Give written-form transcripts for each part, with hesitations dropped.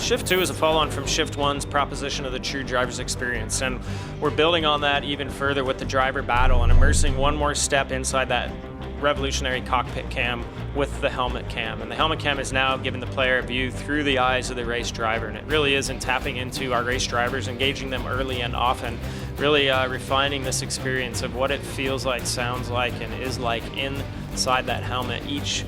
Shift 2 is a follow-on from Shift 1's proposition of the true driver's experience, and we're building on that even further with the driver battle and immersing one more step inside that revolutionary cockpit cam with the helmet cam. And the helmet cam is now giving the player a view through the eyes of the race driver, and it really is in tapping into our race drivers, engaging them early and often, really refining this experience of what it feels like, sounds like, and is like inside that helmet each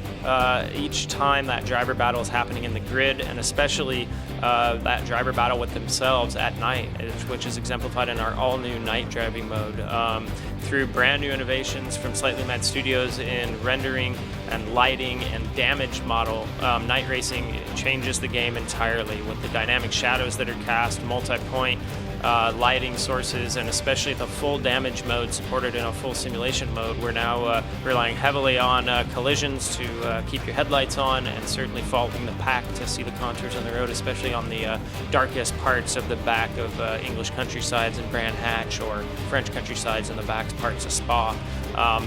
time that driver battle is happening in the grid, and especially that driver battle with themselves at night, which is exemplified in our all-new night driving mode through brand new innovations from Slightly Mad Studios in rendering and lighting and damage model. Night racing changes the game entirely with the dynamic shadows that are cast, multi-point lighting sources, and especially the full damage mode supported in a full simulation mode. We're now relying heavily on collisions to keep your headlights on, and certainly following the pack to see the contours on the road, especially on the darkest parts of the back of English countrysides in Brand Hatch, or French countrysides in the back parts of Spa.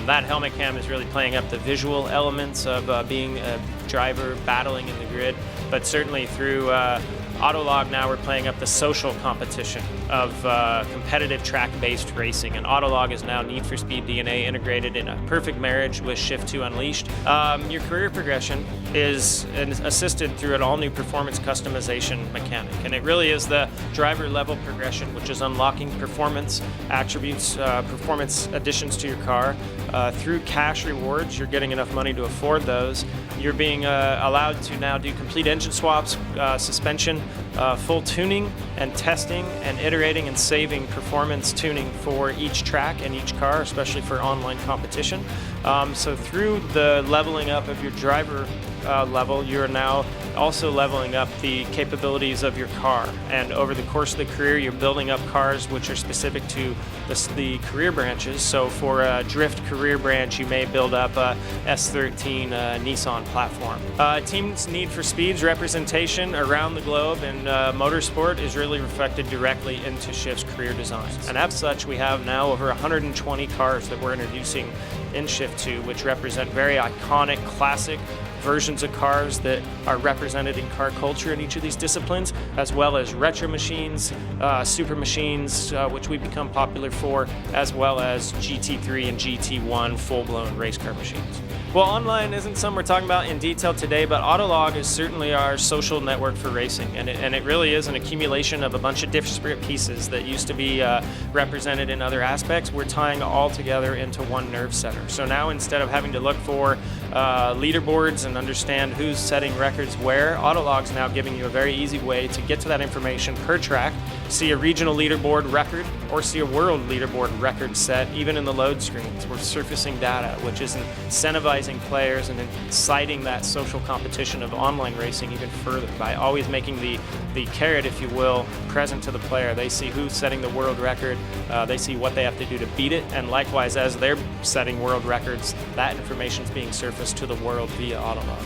That helmet cam is really playing up the visual elements of being a driver battling in the grid, but certainly through Autolog now we're playing up the social competition of competitive track-based racing, and Autolog is now Need for Speed DNA integrated in a perfect marriage with Shift 2 Unleashed. Your career progression is assisted through an all-new performance customization mechanic, and it really is the driver level progression, which is unlocking performance attributes, performance additions to your car. Through cash rewards, you're getting enough money to afford those. You're being allowed to now do complete engine swaps, suspension, full tuning and testing and iterating and saving performance tuning for each track and each car, especially for online competition. So through the leveling up of your driver level, you're now also leveling up the capabilities of your car, and over the course of the career you're building up cars which are specific to the career branches. So for a drift career branch you may build up a S13 Nissan platform. Team's Need for Speed's representation around the globe in motorsport is really reflected directly into Shift's career designs, and as such we have now over 120 cars that we're introducing in Shift 2, which represent very iconic, classic versions of cars that are represented in car culture in each of these disciplines, as well as retro machines, super machines, which we've become popular for, as well as GT3 and GT1 full-blown race car machines. Well, online isn't something we're talking about in detail today, but Autolog is certainly our social network for racing, and it really is an accumulation of a bunch of disparate pieces that used to be represented in other aspects. We're tying all together into one nerve center. So now, instead of having to look for leaderboards and understand who's setting records where, Autolog's now giving you a very easy way to get to that information per track, see a regional leaderboard record, or see a world leaderboard record set, even in the load screens. We're surfacing data, which is incentivizing players and inciting that social competition of online racing even further by always making the carrot, if you will, present to the player. They see who's setting the world record, they see what they have to do to beat it, and likewise, as they're setting world records, that information is being surfaced to the world via Autolog.